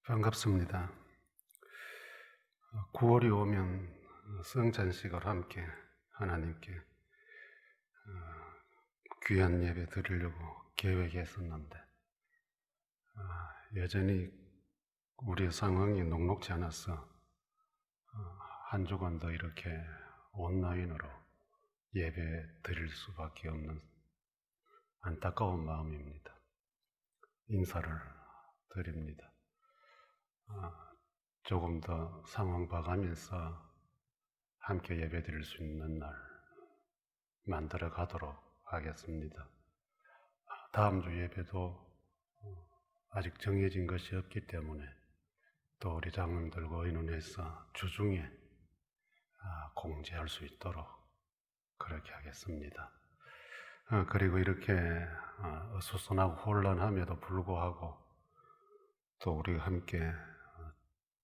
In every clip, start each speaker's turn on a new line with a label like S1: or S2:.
S1: 반갑습니다. 9월이 오면 성찬식을 함께 하나님께 귀한 예배 드리려고 계획했었는데 여전히 우리의 상황이 녹록지 않아서 한 주간 더 이렇게 온라인으로 예배 드릴 수밖에 없는 안타까운 마음입니다. 인사를 드립니다. 조금 더 상황 봐가면서 함께 예배 드릴 수 있는 날 만들어 가도록 하겠습니다. 다음 주 예배도 아직 정해진 것이 없기 때문에 또 우리 장로님들과 의논해서 주중에 공지할 수 있도록 그렇게 하겠습니다. 그리고 이렇게 어수선하고 혼란함에도 불구하고 또 우리가 함께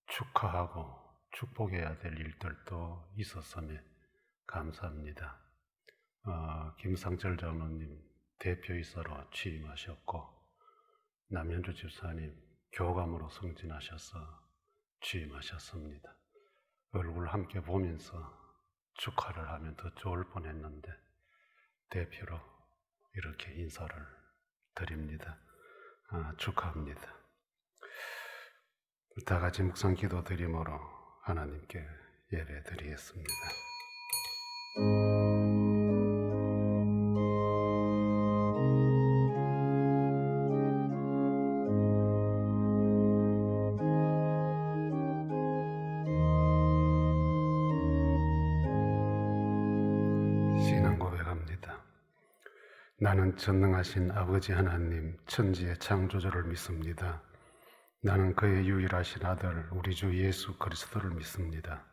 S1: 축하하고 축복해야 될 일들도 있었음에 감사합니다. 김상철 장로님 대표이사로 취임하셨고 남현주 집사님 교감으로 승진하셔서 취임하셨습니다. 얼굴 함께 보면서 축하를 하면 더 좋을 뻔했는데 대표로 이렇게 인사를 드립니다. 축하합니다. 다 같이 묵상 기도 드림으로 하나님께 예배 드리겠습니다. 신앙 고백합니다. 나는 전능하신 아버지 하나님 천지의 창조주를 믿습니다. 나는 그의 유일하신 아들 우리 주 예수 그리스도를 믿습니다.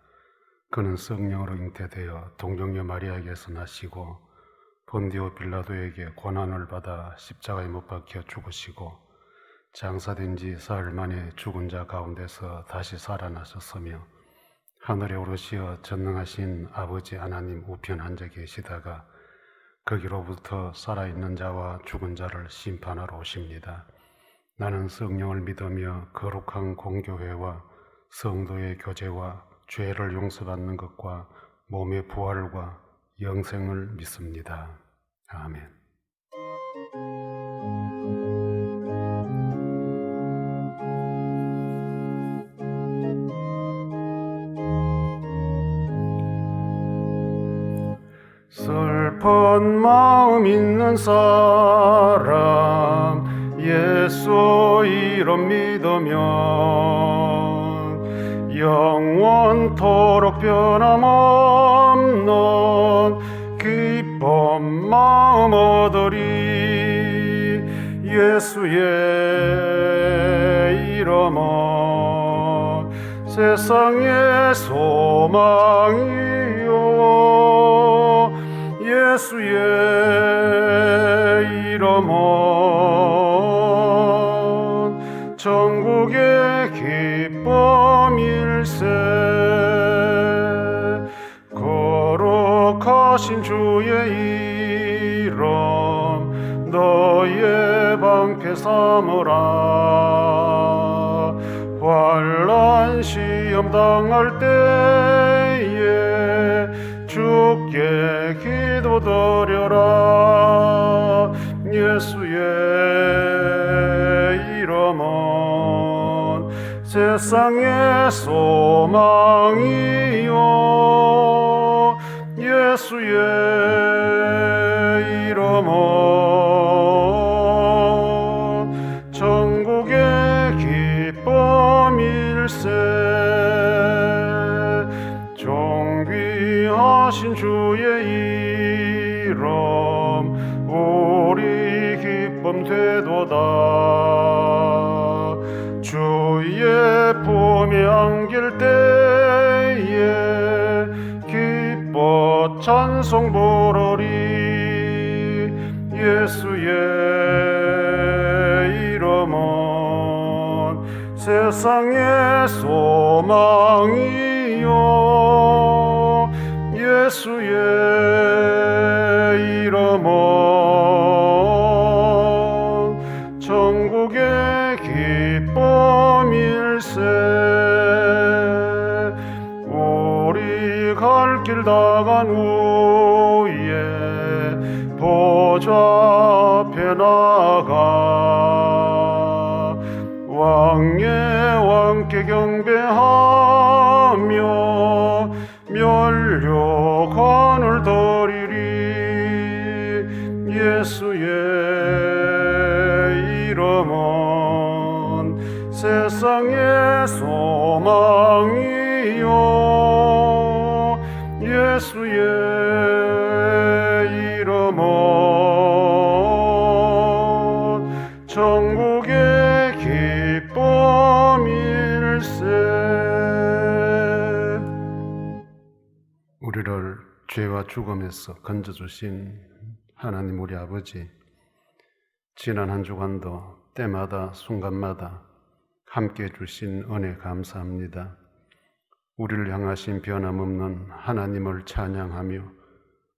S1: 그는 성령으로 잉태되어 동정녀 마리아에게서 나시고 본디오 빌라도에게 고난을 받아 십자가에 못 박혀 죽으시고 장사된 지 사흘 만에 죽은 자 가운데서 다시 살아나셨으며 하늘에 오르시어 전능하신 아버지 하나님 우편 앉아 계시다가 거기로부터 살아있는 자와 죽은 자를 심판하러 오십니다. 나는 성령을 믿으며 거룩한 공교회와 성도의 교제와 죄를 용서받는 것과 몸의 부활과 영생을 믿습니다. 아멘. 슬픈 마음 있는 사람 예수 이름 믿으면 영원토록 변함없는 기쁜 마음 얻으리. 예수의 이름은 세상의 소망이요 예수의 이름은 천국의 기쁨일세. 거룩하신 주의 이름 너의 방패 삼으라. 환난 시험 당할 때에 주께 기도드려라. 예수의 이름은 세상의 소망이요 예수의 이름은 천국의 기쁨일세. 존귀하신 주의 이름 우리 기쁨 되도다. 주의 품에 안길 때에 기뻐 찬송 부르리. 예수의 이름은 세상의 소망이요 예수의 이름은 천국의 기쁨일 일세 우리 갈 길 다간 후에 보좌 앞에 나가 왕의 왕께 경배하며 면류관을 드리리 예수의 이름은 세상의 소망이요 예수의 이름은 천국의 기쁨일세. 우리를 죄와 죽음에서 건져주신 하나님 우리 아버지, 지난 한 주간도 때마다 순간마다 함께 해주신 은혜 감사합니다. 우리를 향하신 변함없는 하나님을 찬양하며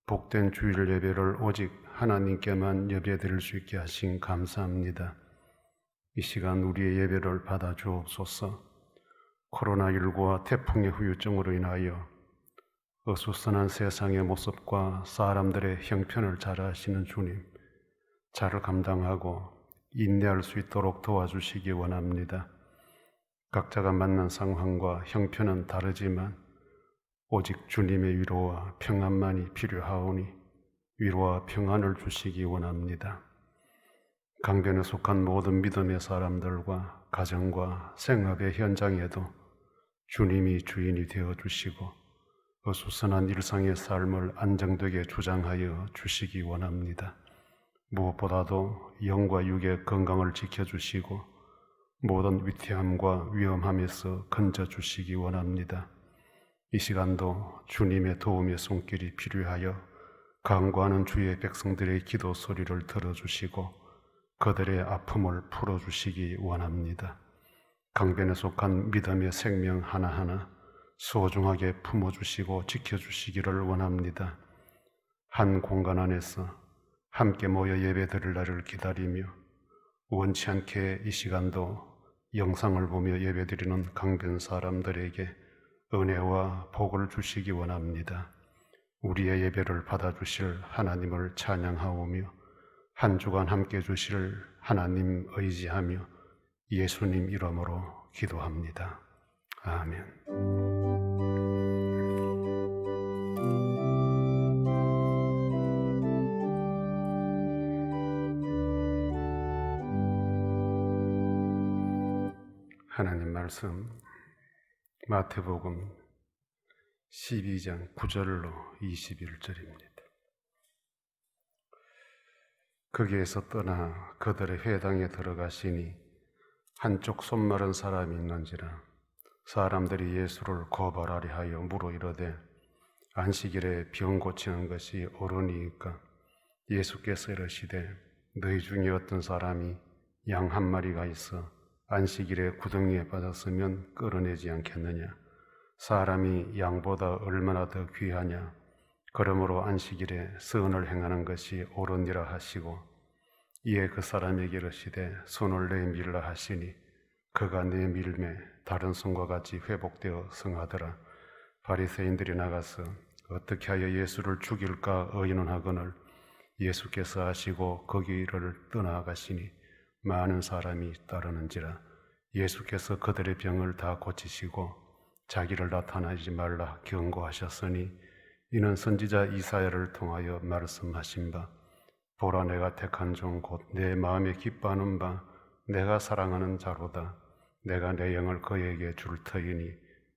S1: 복된 주일 예배를 오직 하나님께만 예배드릴 수 있게 하신 감사합니다. 이 시간 우리의 예배를 받아 주옵소서. 코로나19와 태풍의 후유증으로 인하여 어수선한 세상의 모습과 사람들의 형편을 잘 아시는 주님, 잘 감당하고 인내할 수 있도록 도와주시기 원합니다. 각자가 만난 상황과 형편은 다르지만 오직 주님의 위로와 평안만이 필요하오니 위로와 평안을 주시기 원합니다. 강변에 속한 모든 믿음의 사람들과 가정과 생업의 현장에도 주님이 주인이 되어주시고 어수선한 일상의 삶을 안정되게 주장하여 주시기 원합니다. 무엇보다도 영과 육의 건강을 지켜주시고 모든 위태함과 위험함에서 건져주시기 원합니다. 이 시간도 주님의 도움의 손길이 필요하여 간구하는 주의 백성들의 기도 소리를 들어주시고 그들의 아픔을 풀어주시기 원합니다. 강변에 속한 믿음의 생명 하나하나 소중하게 품어주시고 지켜주시기를 원합니다. 한 공간 안에서 함께 모여 예배드릴 날을 기다리며 원치 않게 이 시간도 영상을 보며 예배드리는 강변 사람들에게 은혜와 복을 주시기 원합니다. 우리의 예배를 받아주실 하나님을 찬양하오며 한 주간 함께 주실 하나님 의지하며 예수님 이름으로 기도합니다. 아멘. 하나님 말씀 마태복음 12장 9절로 21절입니다. 거기에서 떠나 그들의 회당에 들어가시니 한쪽 손 마른 사람이 있는지라 사람들이 예수를 고발하려 하여 물어 이르되 안식일에 병 고치는 것이 옳으니까 예수께서 이르시되 너희 중에 어떤 사람이 양 한 마리가 있어 안식일에 구덩이에 빠졌으면 끌어내지 않겠느냐? 사람이 양보다 얼마나 더 귀하냐? 그러므로 안식일에 선을 행하는 것이 옳으니라 하시고 이에 그 사람에게 이르시되 손을 내밀라 하시니 그가 내밀매 다른 손과 같이 회복되어 성하더라. 바리새인들이 나가서 어떻게 하여 예수를 죽일까 의논하거늘 예수께서 하시고 거기를 떠나가시니 많은 사람이 따르는지라. 예수께서 그들의 병을 다 고치시고 자기를 나타나지 말라 경고하셨으니 이는 선지자 이사야를 통하여 말씀하신 바 보라 내가 택한 종 곧 내 마음에 기뻐하는 바 내가 사랑하는 자로다. 내가 내 영을 그에게 줄 터이니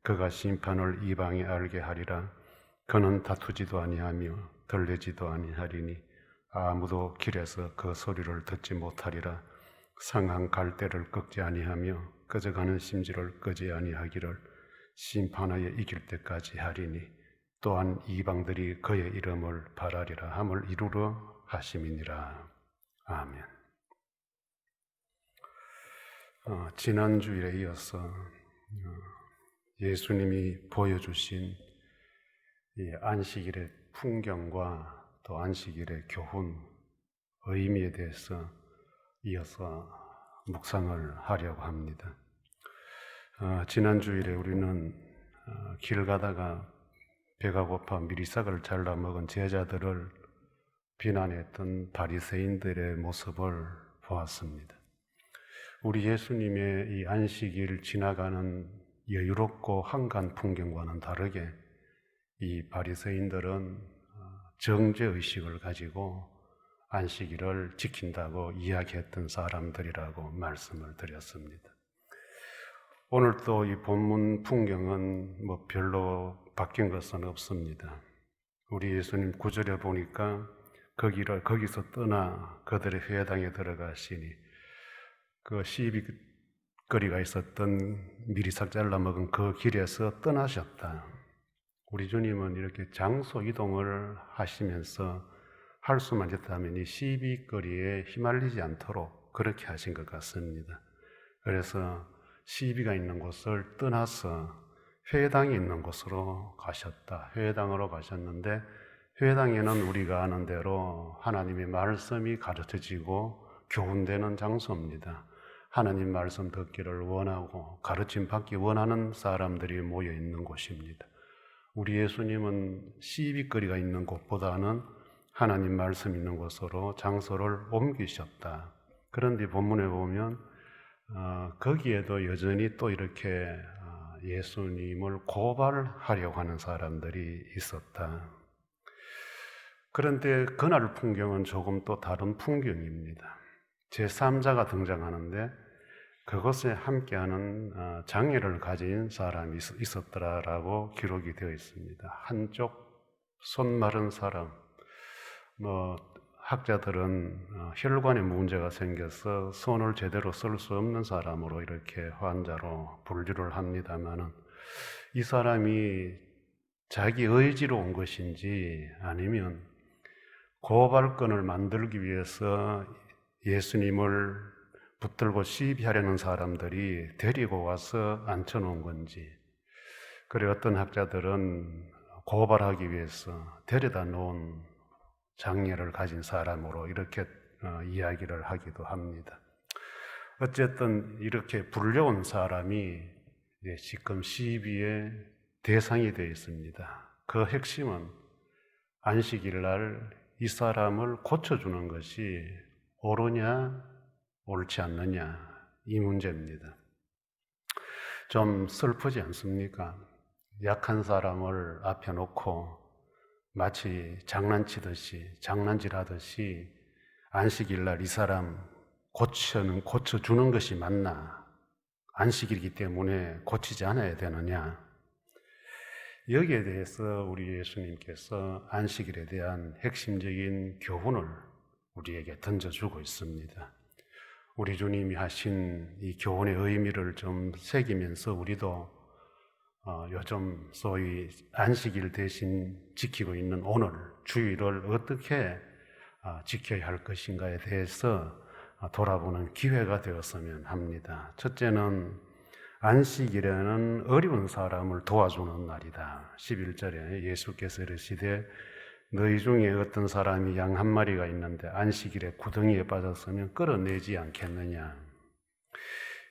S1: 그가 심판을 이방에 알게 하리라. 그는 다투지도 아니하며 들리지도 아니하리니 아무도 길에서 그 소리를 듣지 못하리라. 상한 갈대를 꺾지 아니하며 꺼져가는 심지를 끄지 아니하기를 심판하여 이길 때까지 하리니 또한 이방들이 그의 이름을 바라리라 함을 이루려 하심이니라. 아멘. 지난주일에 이어서 예수님이 보여주신 이 안식일의 풍경과 또 안식일의 교훈, 의미에 대해서 이어서 묵상을 하려고 합니다. 지난 주일에 우리는 길 가다가 배가 고파 미리싹을 잘라 먹은 제자들을 비난했던 바리새인들의 모습을 보았습니다. 우리 예수님의 이 안식일 지나가는 여유롭고 한가한 풍경과는 다르게 이 바리새인들은 정죄의식을 가지고 안식일을 지킨다고 이야기했던 사람들이라고 말씀을 드렸습니다. 오늘 또 이 본문 풍경은 별로 바뀐 것은 없습니다. 우리 예수님 9절에 보니까 거기서 떠나 그들의 회당에 들어가시니 그 시비거리가 있었던 미리싹 잘라 먹은 그 길에서 떠나셨다. 우리 주님은 이렇게 장소 이동을 하시면서 할 수만 있다면 이 시비거리에 휘말리지 않도록 그렇게 하신 것 같습니다. 그래서 시비가 있는 곳을 떠나서 회당이 있는 곳으로 가셨다. 회당으로 가셨는데 회당에는 우리가 아는 대로 하나님의 말씀이 가르쳐지고 교훈되는 장소입니다. 하나님 말씀 듣기를 원하고 가르침 받기 원하는 사람들이 모여 있는 곳입니다. 우리 예수님은 시비거리가 있는 곳보다는 하나님 말씀 있는 곳으로 장소를 옮기셨다. 그런데 본문에 보면 거기에도 여전히 또 이렇게 예수님을 고발하려고 하는 사람들이 있었다. 그런데 그날 풍경은 조금 또 다른 풍경입니다. 제3자가 등장하는데 그것에 함께하는 장애를 가진 사람이 있었더라라고 기록이 되어 있습니다. 한쪽 손 마른 사람, 학자들은 혈관에 문제가 생겨서 손을 제대로 쓸 수 없는 사람으로 이렇게 환자로 분류를 합니다만은 이 사람이 자기 의지로 온 것인지 아니면 고발건을 만들기 위해서 예수님을 붙들고 시비하려는 사람들이 데리고 와서 앉혀놓은 건지, 그래 어떤 학자들은 고발하기 위해서 데려다 놓은 장애를 가진 사람으로 이렇게 이야기를 하기도 합니다. 어쨌든 이렇게 불려온 사람이 지금 시비의 대상이 되어 있습니다. 그 핵심은 안식일 날 이 사람을 고쳐주는 것이 옳으냐 옳지 않느냐 이 문제입니다. 좀 슬프지 않습니까? 약한 사람을 앞에 놓고 마치 장난질하듯이 안식일 날 이 사람 고쳐주는 것이 맞나? 안식일이기 때문에 고치지 않아야 되느냐? 여기에 대해서 우리 예수님께서 안식일에 대한 핵심적인 교훈을 우리에게 던져주고 있습니다. 우리 주님이 하신 이 교훈의 의미를 좀 새기면서 우리도 요즘 소위 안식일 대신 지키고 있는 오늘 주일을 어떻게 지켜야 할 것인가에 대해서 돌아보는 기회가 되었으면 합니다. 첫째는 안식일에는 어려운 사람을 도와주는 날이다. 11절에 예수께서 이르시되 너희 중에 어떤 사람이 양 한 마리가 있는데 안식일에 구덩이에 빠졌으면 끌어내지 않겠느냐.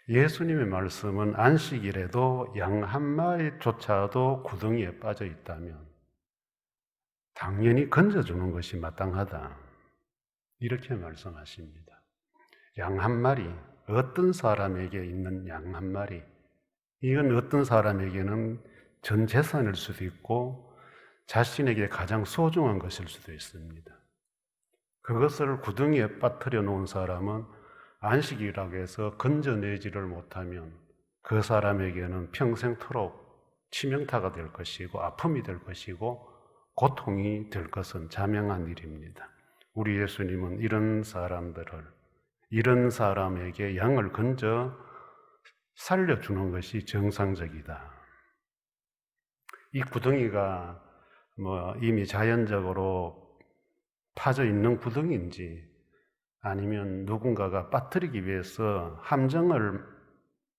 S1: 예수님의 말씀은 안식일에도 양 한 마리조차도 구덩이에 빠져 있다면 당연히 건져주는 것이 마땅하다. 이렇게 말씀하십니다. 양 한 마리, 어떤 사람에게 있는 양 한 마리, 이건 어떤 사람에게는 전 재산일 수도 있고 자신에게 가장 소중한 것일 수도 있습니다. 그것을 구덩이에 빠뜨려 놓은 사람은 안식이라고 해서 건져내지를 못하면 그 사람에게는 평생토록 치명타가 될 것이고 아픔이 될 것이고 고통이 될 것은 자명한 일입니다. 우리 예수님은 이런 사람에게 양을 건져 살려주는 것이 정상적이다. 이 구덩이가 이미 자연적으로 파져 있는 구덩이인지 아니면 누군가가 빠뜨리기 위해서 함정을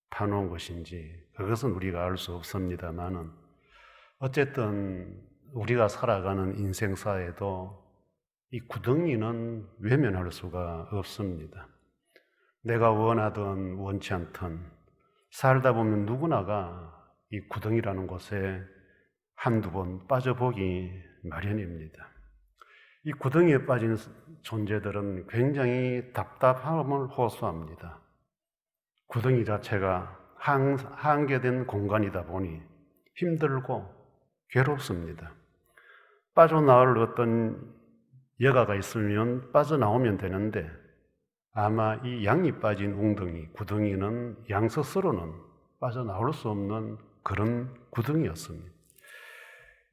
S1: 파놓은 것인지 그것은 우리가 알 수 없습니다만은 어쨌든 우리가 살아가는 인생사에도 이 구덩이는 외면할 수가 없습니다. 내가 원하든 원치 않든 살다 보면 누구나가 이 구덩이라는 곳에 한두 번 빠져보기 마련입니다. 이 구덩이에 빠진 존재들은 굉장히 답답함을 호소합니다. 구덩이 자체가 한계된 공간이다 보니 힘들고 괴롭습니다. 빠져나올 어떤 여가가 있으면 빠져나오면 되는데 아마 이 양이 빠진 웅덩이, 구덩이는 양 스스로는 빠져나올 수 없는 그런 구덩이였습니다.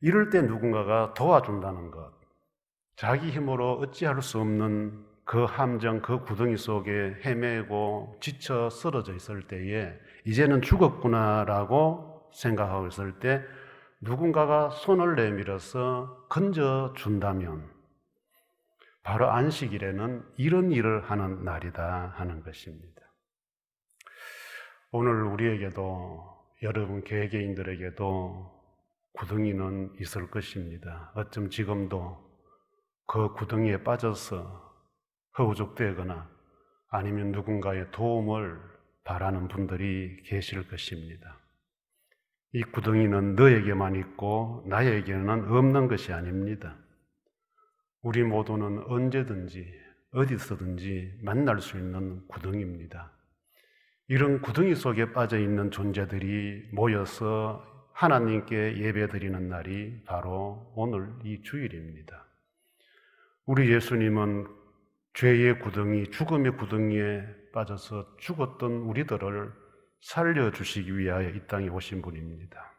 S1: 이럴 때 누군가가 도와준다는 것, 자기 힘으로 어찌할 수 없는 그 함정, 그 구덩이 속에 헤매고 지쳐 쓰러져 있을 때에 이제는 죽었구나라고 생각하고 있을 때 누군가가 손을 내밀어서 건져준다면 바로 안식일에는 이런 일을 하는 날이다 하는 것입니다. 오늘 우리에게도 여러분 개개인들에게도 구덩이는 있을 것입니다. 어쩜 지금도 그 구덩이에 빠져서 허우적대거나 아니면 누군가의 도움을 바라는 분들이 계실 것입니다. 이 구덩이는 너에게만 있고 나에게는 없는 것이 아닙니다. 우리 모두는 언제든지 어디서든지 만날 수 있는 구덩이입니다. 이런 구덩이 속에 빠져 있는 존재들이 모여서 하나님께 예배드리는 날이 바로 오늘 이 주일입니다. 우리 예수님은 죄의 구덩이, 죽음의 구덩이에 빠져서 죽었던 우리들을 살려주시기 위하여 이 땅에 오신 분입니다.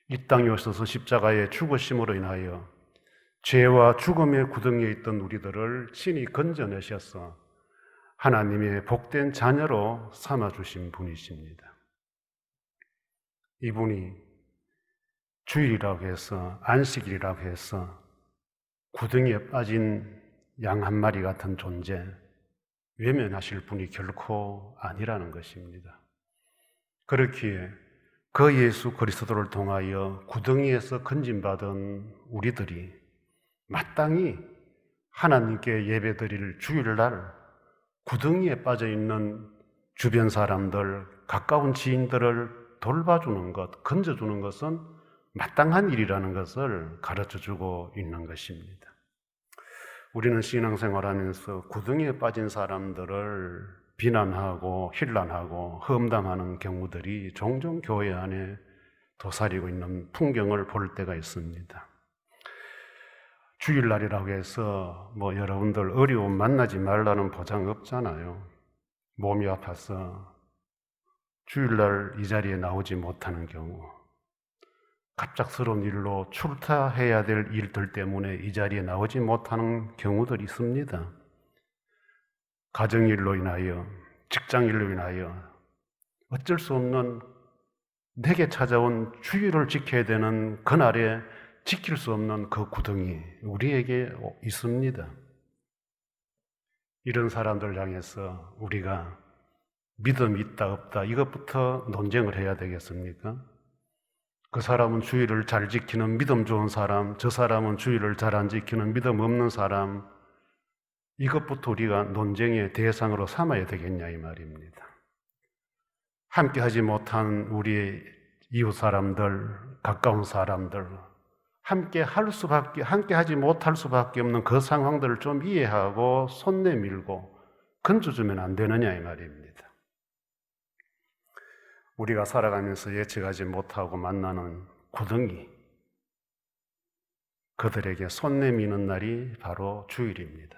S1: 이 땅에 오셔서 십자가의 죽으심으로 인하여 죄와 죽음의 구덩이에 있던 우리들을 친히 건져내셔서 하나님의 복된 자녀로 삼아주신 분이십니다. 이분이 주일이라고 해서 안식일이라고 해서 구덩이에 빠진 양 한 마리 같은 존재 외면하실 분이 결코 아니라는 것입니다. 그렇기에 그 예수 그리스도를 통하여 구덩이에서 건진받은 우리들이 마땅히 하나님께 예배드릴 주일날 구덩이에 빠져있는 주변 사람들, 가까운 지인들을 돌봐주는 것, 건져주는 것은 마땅한 일이라는 것을 가르쳐주고 있는 것입니다. 우리는 신앙생활하면서 구덩이에 빠진 사람들을 비난하고 힐난하고 험담하는 경우들이 종종 교회 안에 도사리고 있는 풍경을 볼 때가 있습니다. 주일날이라고 해서 여러분들 어려움 만나지 말라는 보장 없잖아요. 몸이 아파서 주일날 이 자리에 나오지 못하는 경우, 갑작스러운 일로 출타해야 될 일들 때문에 이 자리에 나오지 못하는 경우들이 있습니다. 가정일로 인하여, 직장일로 인하여 어쩔 수 없는 내게 찾아온 주일을 지켜야 되는 그날에 지킬 수 없는 그 구덩이 우리에게 있습니다. 이런 사람들 향해서 우리가 믿음이 있다 없다 이것부터 논쟁을 해야 되겠습니까? 그 사람은 주일을 잘 지키는 믿음 좋은 사람, 저 사람은 주일을 잘 안 지키는 믿음 없는 사람, 이것부터 우리가 논쟁의 대상으로 삼아야 되겠냐 이 말입니다. 함께 하지 못한 우리의 이웃 사람들, 가까운 사람들, 함께 하지 못할 수밖에 없는 그 상황들을 좀 이해하고 손 내밀고 건져주면 안 되느냐 이 말입니다. 우리가 살아가면서 예측하지 못하고 만나는 구덩이, 그들에게 손 내미는 날이 바로 주일입니다.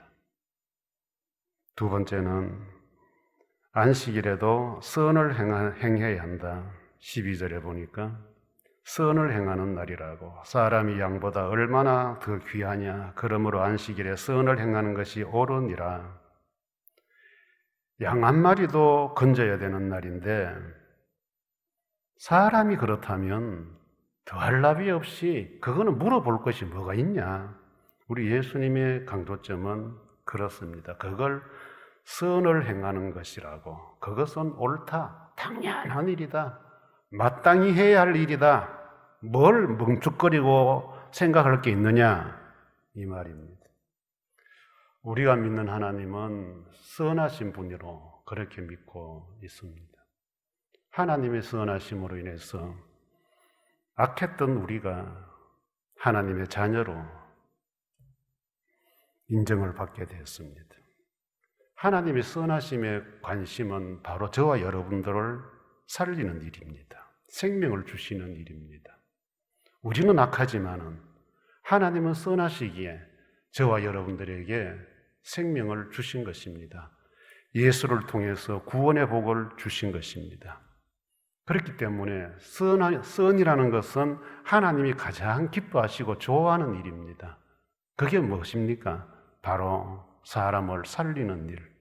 S1: 두 번째는 안식일에도 선을 행해야 한다. 12절에 보니까 선을 행하는 날이라고, 사람이 양보다 얼마나 더 귀하냐, 그러므로 안식일에 선을 행하는 것이 옳으니라. 양 한 마리도 건져야 되는 날인데 사람이 그렇다면 더할 나위 없이 그거는 물어볼 것이 뭐가 있냐. 우리 예수님의 강조점은 그렇습니다. 그걸 선을 행하는 것이라고, 그것은 옳다, 당연한 일이다, 마땅히 해야 할 일이다, 뭘 멈칫거리고 생각할 게 있느냐 이 말입니다. 우리가 믿는 하나님은 선하신 분으로 그렇게 믿고 있습니다. 하나님의 선하심으로 인해서 악했던 우리가 하나님의 자녀로 인정을 받게 되었습니다. 하나님의 선하심의 관심은 바로 저와 여러분들을 살리는 일입니다. 생명을 주시는 일입니다. 우리는 악하지만은 하나님은 선하시기에 저와 여러분들에게 생명을 주신 것입니다. 예수를 통해서 구원의 복을 주신 것입니다. 그렇기 때문에 선이라는 것은 하나님이 가장 기뻐하시고 좋아하는 일입니다. 그게 무엇입니까? 바로 사람을 살리는 일,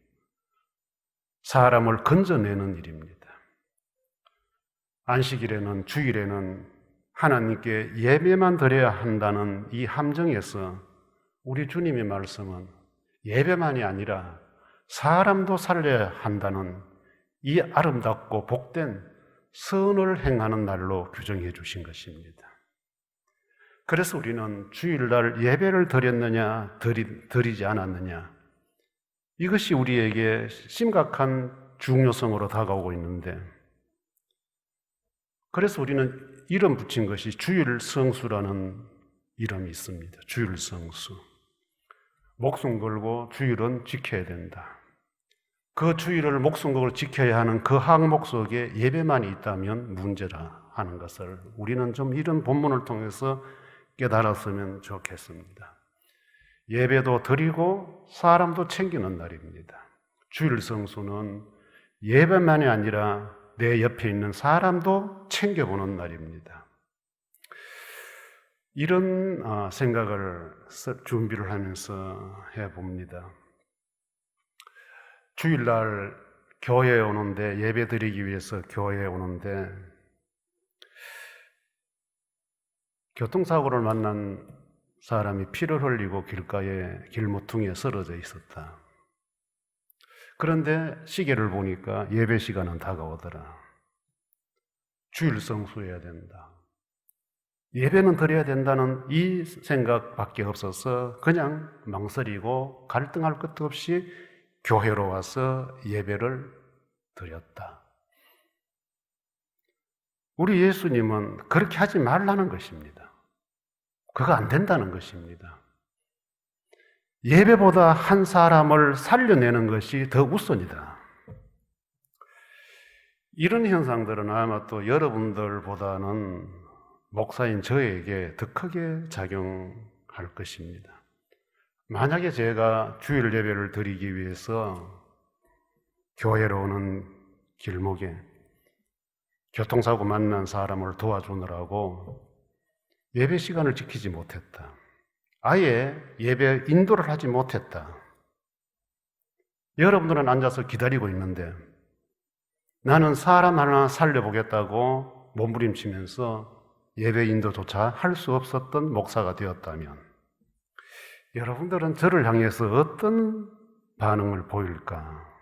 S1: 사람을 건져내는 일입니다. 안식일에는, 주일에는 하나님께 예배만 드려야 한다는 이 함정에서 우리 주님의 말씀은 예배만이 아니라 사람도 살려야 한다는 이 아름답고 복된 선을 행하는 날로 규정해 주신 것입니다. 그래서 우리는 주일날 예배를 드렸느냐, 드리지 않았느냐, 이것이 우리에게 심각한 중요성으로 다가오고 있는데, 그래서 우리는 이름 붙인 것이 주일성수라는 이름이 있습니다. 주일성수. 목숨 걸고 주일은 지켜야 된다. 그 주일을 목숨 걸고 지켜야 하는 그 항목 속에 예배만이 있다면 문제라 하는 것을 우리는 좀 이런 본문을 통해서 깨달았으면 좋겠습니다. 예배도 드리고 사람도 챙기는 날입니다. 주일 성수는 예배만이 아니라 내 옆에 있는 사람도 챙겨보는 날입니다. 이런 생각을 준비를 하면서 해봅니다. 주일날 교회에 오는데, 예배 드리기 위해서 교회에 오는데 교통사고를 만난 사람이 피를 흘리고 길가에 길모퉁이에 쓰러져 있었다. 그런데 시계를 보니까 예배 시간은 다가오더라. 주일 성수해야 된다. 예배는 드려야 된다는 이 생각밖에 없어서 그냥 망설이고 갈등할 것도 없이 교회로 와서 예배를 드렸다. 우리 예수님은 그렇게 하지 말라는 것입니다. 그거 안 된다는 것입니다. 예배보다 한 사람을 살려내는 것이 더 우선이다. 이런 현상들은 아마 또 여러분들보다는 목사인 저에게 더 크게 작용할 것입니다. 만약에 제가 주일 예배를 드리기 위해서 교회로 오는 길목에 교통사고 만난 사람을 도와주느라고 예배 시간을 지키지 못했다. 아예 예배 인도를 하지 못했다. 여러분들은 앉아서 기다리고 있는데 나는 사람 하나 살려보겠다고 몸부림치면서 예배 인도조차 할 수 없었던 목사가 되었다면 여러분들은 저를 향해서 어떤 반응을 보일까?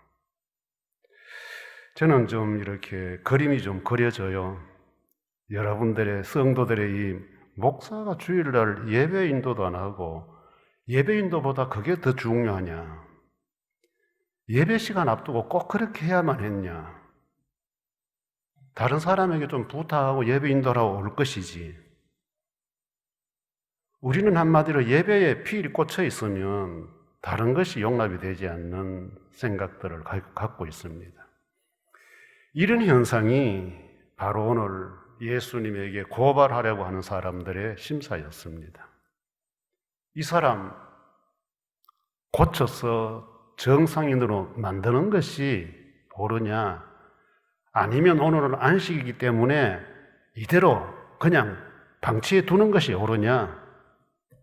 S1: 저는 좀 이렇게 그림이 좀 그려져요. 여러분들의 성도들의 이 목사가 주일날 예배 인도도 안 하고 예배 인도보다 그게 더 중요하냐? 예배 시간 앞두고 꼭 그렇게 해야만 했냐? 다른 사람에게 좀 부탁하고 예배 인도를 하고 올 것이지. 우리는 한마디로 예배에 필이 꽂혀 있으면 다른 것이 용납이 되지 않는 생각들을 갖고 있습니다. 이런 현상이 바로 오늘 예수님에게 고발하려고 하는 사람들의 심사였습니다. 이 사람 고쳐서 정상인으로 만드는 것이 옳으냐? 아니면 오늘은 안식이기 때문에 이대로 그냥 방치해 두는 것이 옳으냐?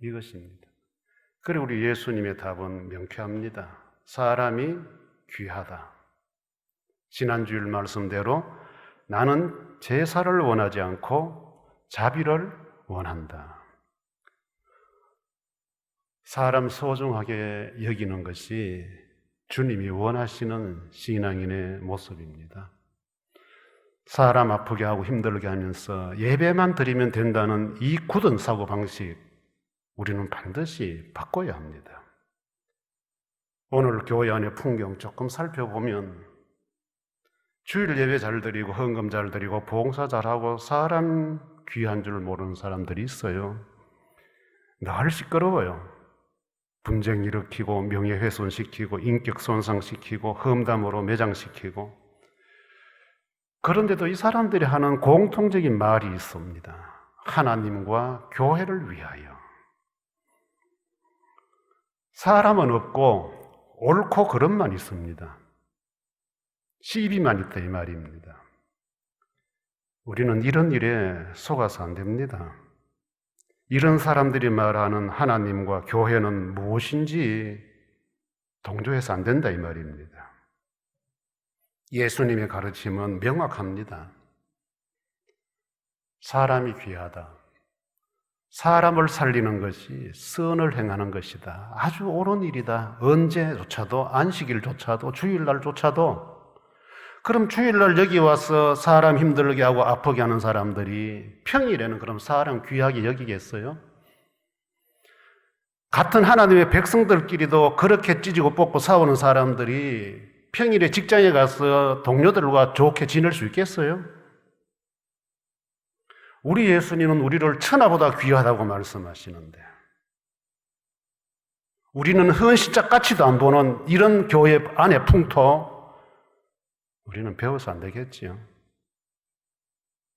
S1: 이것입니다. 그리고 우리 예수님의 답은 명쾌합니다. 사람이 귀하다. 지난주일 말씀대로 나는 제사를 원하지 않고 자비를 원한다. 사람 소중하게 여기는 것이 주님이 원하시는 신앙인의 모습입니다. 사람 아프게 하고 힘들게 하면서 예배만 드리면 된다는 이 굳은 사고방식, 우리는 반드시 바꿔야 합니다. 오늘 교회 안의 풍경 조금 살펴보면 주일 예배 잘 드리고 헌금 잘 드리고 봉사 잘하고 사람 귀한 줄 모르는 사람들이 있어요. 늘 시끄러워요. 분쟁 일으키고 명예훼손시키고 인격 손상시키고 험담으로 매장시키고. 그런데도 이 사람들이 하는 공통적인 말이 있습니다. 하나님과 교회를 위하여. 사람은 없고 옳고 그름만 있습니다. 시비만 있다 이 말입니다. 우리는 이런 일에 속아서 안 됩니다. 이런 사람들이 말하는 하나님과 교회는 무엇인지 동조해서 안 된다 이 말입니다. 예수님의 가르침은 명확합니다. 사람이 귀하다. 사람을 살리는 것이 선을 행하는 것이다. 아주 옳은 일이다. 언제조차도, 안식일조차도, 주일날조차도. 그럼 주일날 여기 와서 사람 힘들게 하고 아프게 하는 사람들이 평일에는 그럼 사람 귀하게 여기겠어요? 같은 하나님의 백성들끼리도 그렇게 찢고 뽑고 싸우는 사람들이 평일에 직장에 가서 동료들과 좋게 지낼 수 있겠어요? 우리 예수님은 우리를 천하보다 귀하다고 말씀하시는데 우리는 헌신짝 같이도 안 보는 이런 교회 안의 풍토 우리는 배워서 안 되겠지요.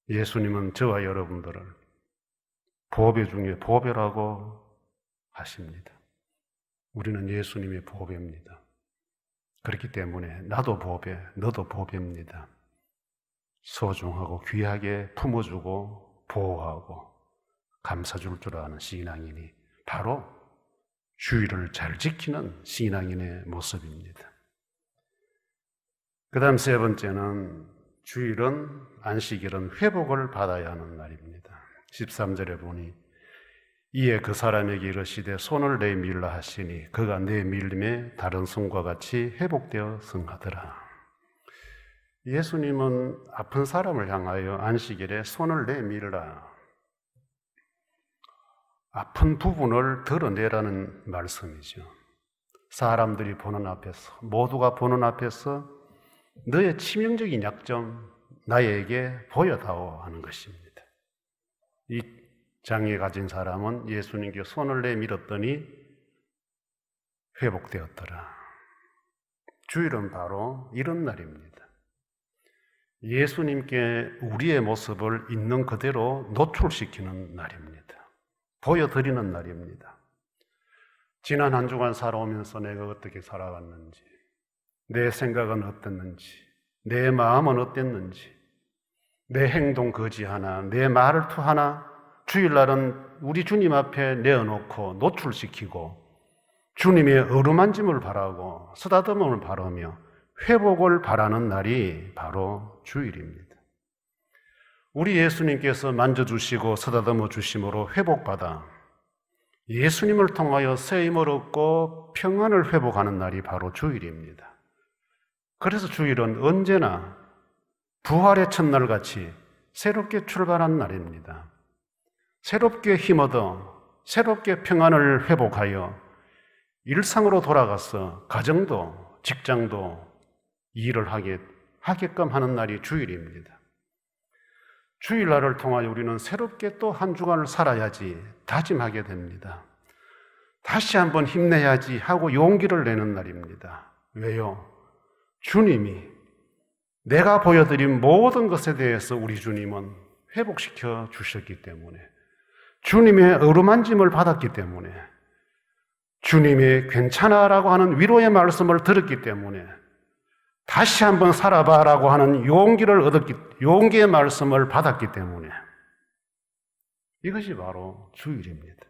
S1: 예수님은 저와 여러분들을 보배 중에 보배라고 하십니다. 우리는 예수님의 보배입니다. 그렇기 때문에 나도 보배, 너도 보배입니다. 소중하고 귀하게 품어주고 보호하고 감싸줄 줄 아는 신앙인이 바로 주의를 잘 지키는 신앙인의 모습입니다. 그 다음 세 번째는 주일은, 안식일은 회복을 받아야 하는 날입니다. 13절에 보니 이에 그 사람에게 이르시되 손을 내밀라 하시니 그가 내밀림에 다른 손과 같이 회복되어 성하더라. 예수님은 아픈 사람을 향하여 안식일에 손을 내밀라, 아픈 부분을 드러내라는 말씀이죠. 사람들이 보는 앞에서, 모두가 보는 앞에서 너의 치명적인 약점 나에게 보여다오 하는 것입니다. 이 장애 가진 사람은 예수님께 손을 내밀었더니 회복되었더라. 주일은 바로 이런 날입니다. 예수님께 우리의 모습을 있는 그대로 노출시키는 날입니다. 보여드리는 날입니다. 지난 한 주간 살아오면서 내가 어떻게 살아왔는지, 내 생각은 어땠는지, 내 마음은 어땠는지, 내 행동 거지 하나, 내 말투 하나 주일날은 우리 주님 앞에 내어놓고 노출시키고 주님의 어루만짐을 바라고 쓰다듬음을 바라며 회복을 바라는 날이 바로 주일입니다. 우리 예수님께서 만져주시고 쓰다듬어 주심으로 회복받아 예수님을 통하여 새 힘을 얻고 평안을 회복하는 날이 바로 주일입니다. 그래서 주일은 언제나 부활의 첫날같이 새롭게 출발한 날입니다. 새롭게 힘 얻어 새롭게 평안을 회복하여 일상으로 돌아가서 가정도 직장도 일을 하게끔 하는 날이 주일입니다. 주일날을 통하여 우리는 새롭게 또 한 주간을 살아야지 다짐하게 됩니다. 다시 한번 힘내야지 하고 용기를 내는 날입니다. 왜요? 주님이 내가 보여드린 모든 것에 대해서 우리 주님은 회복시켜 주셨기 때문에, 주님의 어루만짐을 받았기 때문에, 주님의 괜찮아라고 하는 위로의 말씀을 들었기 때문에, 다시 한번 살아봐라고 하는 용기의 말씀을 받았기 때문에, 이것이 바로 주일입니다.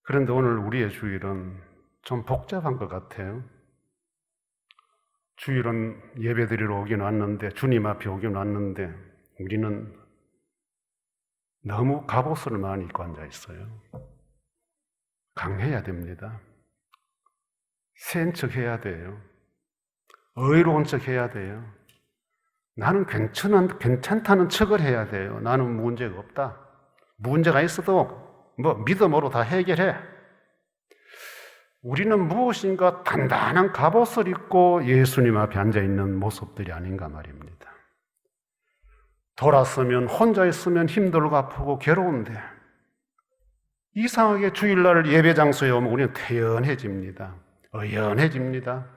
S1: 그런데 오늘 우리의 주일은 좀 복잡한 것 같아요. 주일은 예배드리러 오긴 왔는데, 주님 앞에 오긴 왔는데 우리는 너무 갑옷을 많이 입고 앉아 있어요. 강해야 됩니다. 센 척 해야 돼요. 의로운 척 해야 돼요. 나는 괜찮다는 척을 해야 돼요. 나는 문제가 없다. 문제가 있어도 믿음으로 다 해결해. 우리는 무엇인가 단단한 갑옷을 입고 예수님 앞에 앉아있는 모습들이 아닌가 말입니다. 돌아서면 혼자 있으면 힘들고 아프고 괴로운데 이상하게 주일날 예배 장소에 오면 우리는 태연해집니다. 의연해집니다.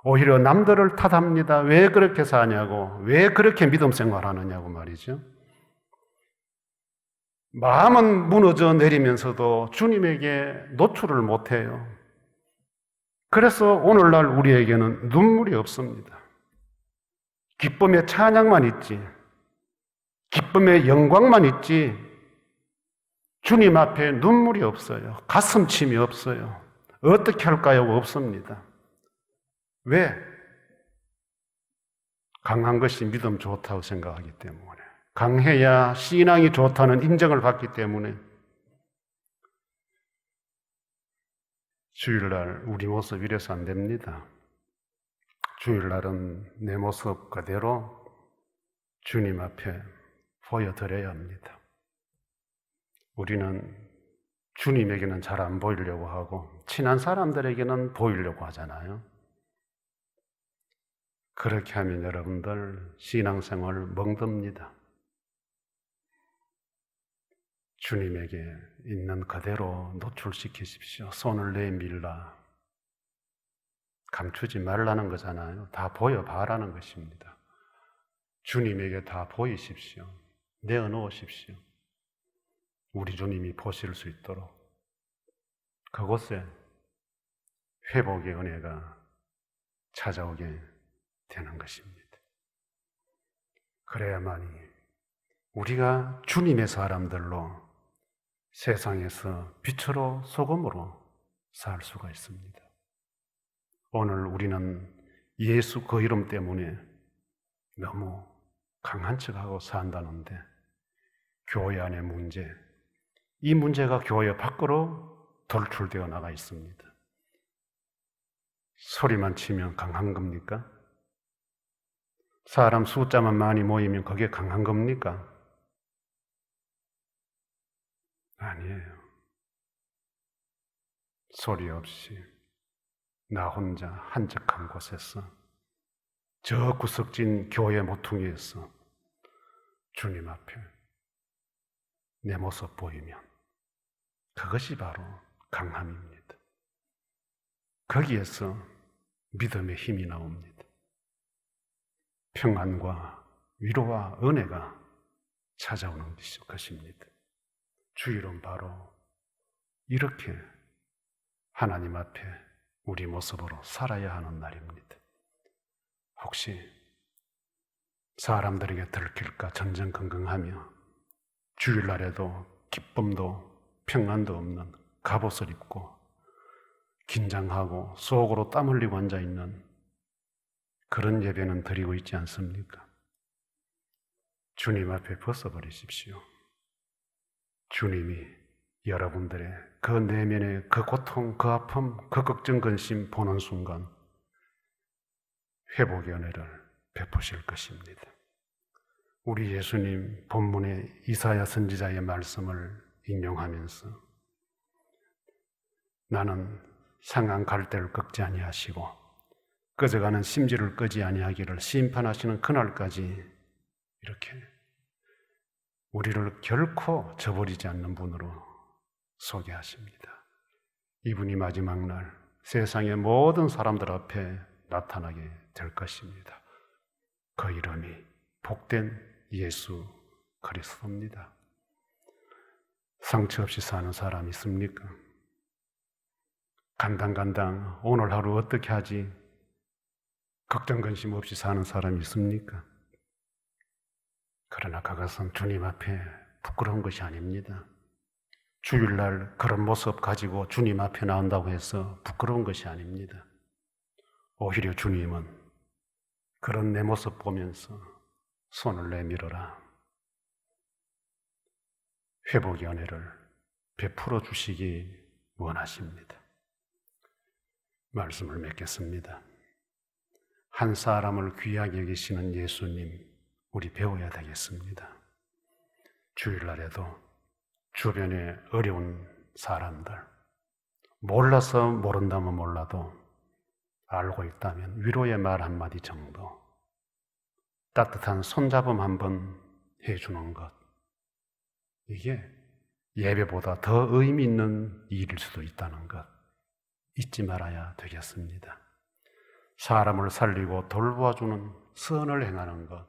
S1: 오히려 남들을 탓합니다. 왜 그렇게 사냐고, 왜 그렇게 믿음 생활하느냐고 말이죠. 마음은 무너져 내리면서도 주님에게 노출을 못해요. 그래서 오늘날 우리에게는 눈물이 없습니다. 기쁨의 찬양만 있지, 기쁨의 영광만 있지, 주님 앞에 눈물이 없어요. 가슴침이 없어요. 어떻게 할까요? 없습니다. 왜? 강한 것이 믿음 좋다고 생각하기 때문에, 강해야 신앙이 좋다는 인정을 받기 때문에. 주일날 우리 모습 이래서 안 됩니다. 주일날은 내 모습 그대로 주님 앞에 보여드려야 합니다. 우리는 주님에게는 잘 안 보이려고 하고 친한 사람들에게는 보이려고 하잖아요. 그렇게 하면 여러분들 신앙생활 멍듭니다. 주님에게 있는 그대로 노출시키십시오. 손을 내밀라. 감추지 말라는 거잖아요. 다 보여봐라는 것입니다. 주님에게 다 보이십시오. 내어놓으십시오. 우리 주님이 보실 수 있도록. 그곳에 회복의 은혜가 찾아오게 되는 것입니다. 그래야만이 우리가 주님의 사람들로 세상에서 빛으로 소금으로 살 수가 있습니다. 오늘 우리는 예수 그 이름 때문에 너무 강한 척하고 산다는데 교회 안의 문제, 이 문제가 교회 밖으로 돌출되어 나가 있습니다. 소리만 치면 강한 겁니까? 사람 숫자만 많이 모이면 그게 강한 겁니까? 아니에요. 소리 없이 나 혼자 한적한 곳에서 저 구석진 교회 모퉁이에서 주님 앞에 내 모습 보이면 그것이 바로 강함입니다. 거기에서 믿음의 힘이 나옵니다. 평안과 위로와 은혜가 찾아오는 것입니다. 주일은 바로 이렇게 하나님 앞에 우리 모습으로 살아야 하는 날입니다. 혹시 사람들에게 들킬까 전전긍긍하며 주일날에도 기쁨도 평안도 없는 갑옷을 입고 긴장하고 속으로 땀 흘리고 앉아있는 그런 예배는 드리고 있지 않습니까? 주님 앞에 벗어버리십시오. 주님이 여러분들의 그 내면의 그 고통, 그 아픔, 그 걱정, 근심 보는 순간 회복의 은혜를 베푸실 것입니다. 우리 예수님 본문의 이사야 선지자의 말씀을 인용하면서 나는 상한 갈대를 꺾지 아니하시고 꺼져가는 심지를 끄지 아니하기를 심판하시는 그날까지 이렇게 우리를 결코 저버리지 않는 분으로 소개하십니다. 이분이 마지막 날 세상의 모든 사람들 앞에 나타나게 될 것입니다. 그 이름이 복된 예수 그리스도입니다. 상처 없이 사는 사람 있습니까? 간당간당 오늘 하루 어떻게 하지? 걱정 근심 없이 사는 사람이 있습니까? 그러나 그것은 주님 앞에 부끄러운 것이 아닙니다. 주일날 그런 모습 가지고 주님 앞에 나온다고 해서 부끄러운 것이 아닙니다. 오히려 주님은 그런 내 모습 보면서 손을 내밀어라. 회복의 은혜를 베풀어 주시기 원하십니다. 말씀을 맺겠습니다. 한 사람을 귀하게 여기시는 예수님, 우리 배워야 되겠습니다. 주일날에도 주변에 어려운 사람들, 몰라서 모른다면 몰라도 알고 있다면 위로의 말 한마디 정도, 따뜻한 손잡음 한번 해주는 것, 이게 예배보다 더 의미 있는 일일 수도 있다는 것 잊지 말아야 되겠습니다. 사람을 살리고 돌보아주는 선을 행하는 것,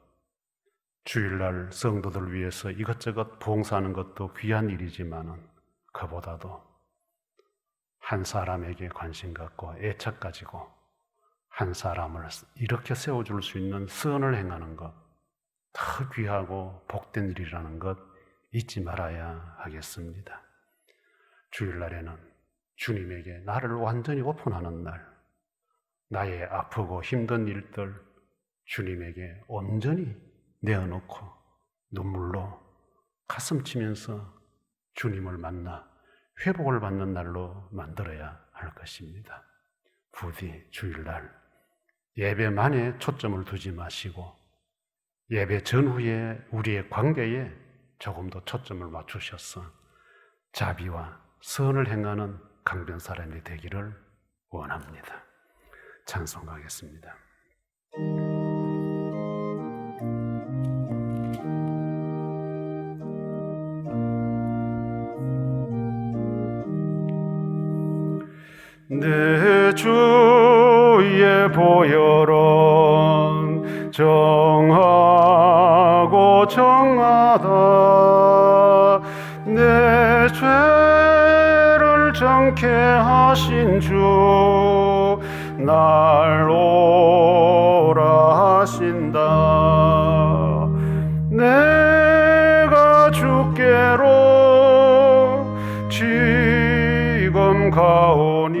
S1: 주일날 성도들 위해서 이것저것 봉사하는 것도 귀한 일이지만은 그보다도 한 사람에게 관심 갖고 애착 가지고 한 사람을 이렇게 세워줄 수 있는 선을 행하는 것, 더 귀하고 복된 일이라는 것 잊지 말아야 하겠습니다. 주일날에는 주님에게 나를 완전히 오픈하는 날, 나의 아프고 힘든 일들 주님에게 온전히 내어놓고 눈물로 가슴 치면서 주님을 만나 회복을 받는 날로 만들어야 할 것입니다. 부디 주일날 예배만에 초점을 두지 마시고 예배 전후에 우리의 관계에 조금 더 초점을 맞추셔서 자비와 선을 행하는 강변 사람이 되기를 원합니다. 찬송하겠습니다. 내 주의 보혈은 정하고 정하다. 내 죄를 정케 하신 주 날 오라 하신다. 내가 주께로 지금 가오니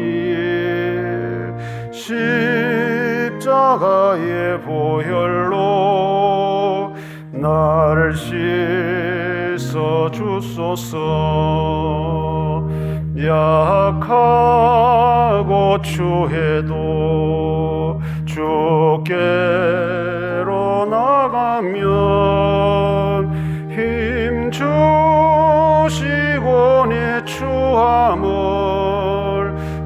S1: 십자가의 보혈로 나를 씻어 주소서. 약하고 추해도 주께로 나가면 힘 주시고 내 추함을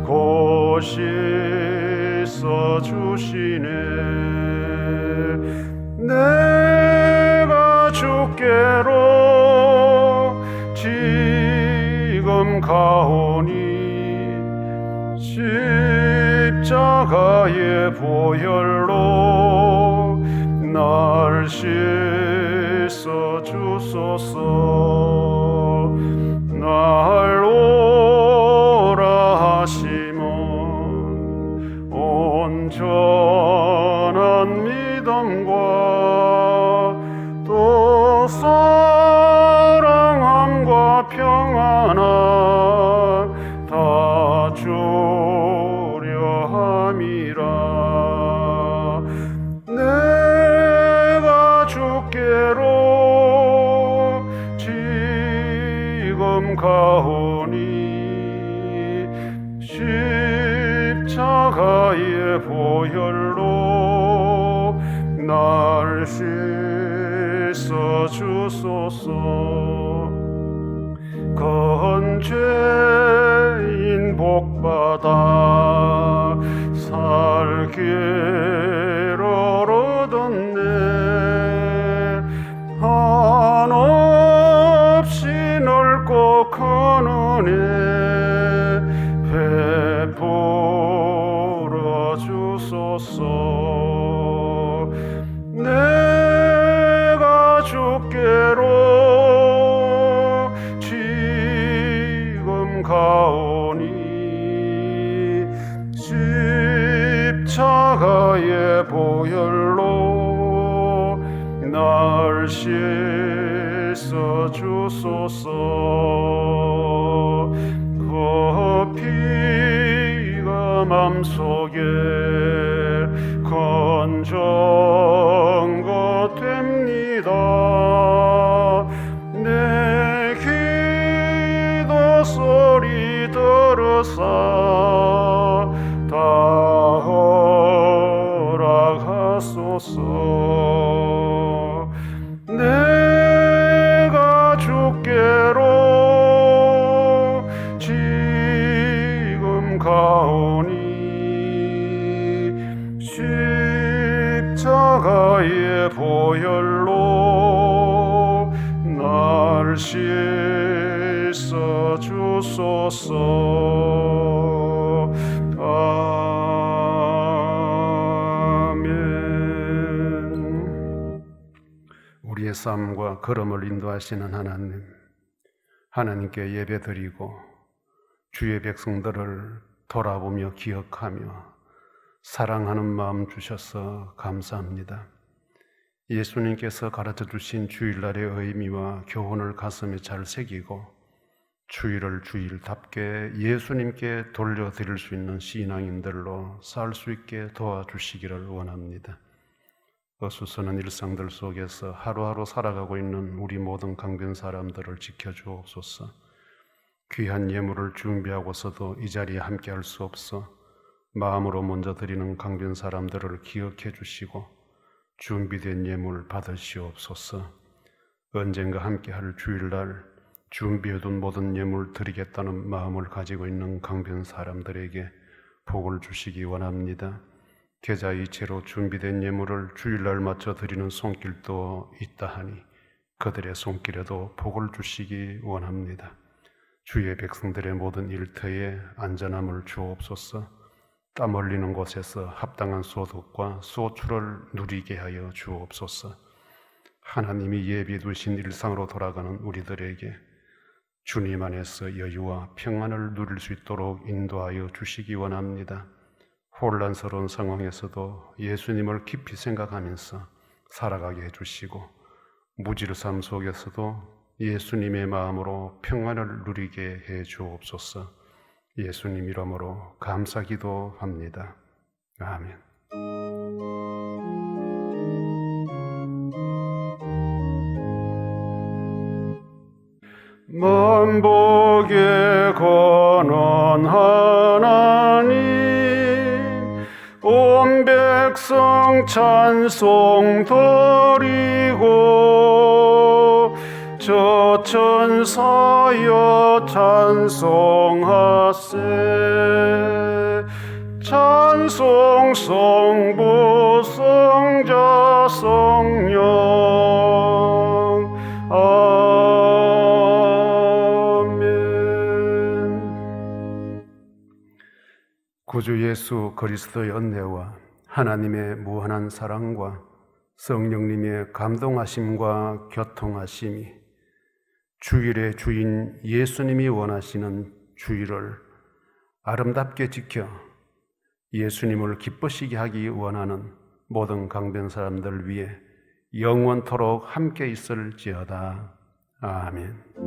S1: 곧 씻어 주시네. 내가 주께로 지금 가오니 십자가의 보혈로 날 씻어 주소서. 날 오라 하심은 온전한 믿음과 또 사랑함과 평안함 다 주려 함이라. 내가 주께로 지금 가오니 십자가의 보혈로 날 씻어 주소서. 건죄인 복받아 살기를 얻었네. 한없이 넓고 큰 은혜 베풀어 주소서. 내가 주께로 지금 가오니 십자가의 보혈로 날 씻어 주소서. 그 피가 맘속에 건전거 됩니다. 내 기도 소리 들으사 다 허락하소서. 내가 주께로 지금 씻어 주소서. 아멘. 우리의 삶과 걸음을 인도하시는 하나님, 하나님께 예배드리고 주의 백성들을 돌아보며 기억하며 사랑하는 마음 주셔서 감사합니다. 예수님께서 가르쳐 주신 주일날의 의미와 교훈을 가슴에 잘 새기고 주일을 주일답게 예수님께 돌려드릴 수 있는 신앙인들로 살 수 있게 도와주시기를 원합니다. 어수선한 일상들 속에서 하루하루 살아가고 있는 우리 모든 강변 사람들을 지켜주옵소서. 귀한 예물을 준비하고서도 이 자리에 함께할 수 없어 마음으로 먼저 드리는 강변 사람들을 기억해 주시고 준비된 예물 받으시옵소서. 언젠가 함께할 주일날 준비해둔 모든 예물 드리겠다는 마음을 가지고 있는 강변 사람들에게 복을 주시기 원합니다. 계좌이체로 준비된 예물을 주일날 맞춰 드리는 손길도 있다 하니 그들의 손길에도 복을 주시기 원합니다. 주의 백성들의 모든 일터에 안전함을 주옵소서. 땀 흘리는 곳에서 합당한 소득과 소출을 누리게 하여 주옵소서. 하나님이 예비해 두신 일상으로 돌아가는 우리들에게 주님 안에서 여유와 평안을 누릴 수 있도록 인도하여 주시기 원합니다. 혼란스러운 상황에서도 예수님을 깊이 생각하면서 살아가게 해주시고 무질서함 속에서도 예수님의 마음으로 평안을 누리게 해 주옵소서. 예수님 이름으로 감사기도합니다. 아멘. 만복의 권한 하나님, 온 백성 찬송 드리고 저 천사여 찬송하세. 찬송 성부 성자 성령. 아멘. 구주 예수 그리스도의 은혜와 하나님의 무한한 사랑과 성령님의 감동하심과 교통하심이 주일의 주인 예수님이 원하시는 주일을 아름답게 지켜 예수님을 기쁘시게 하기 원하는 모든 강변 사람들 위해 영원토록 함께 있을지어다. 아멘.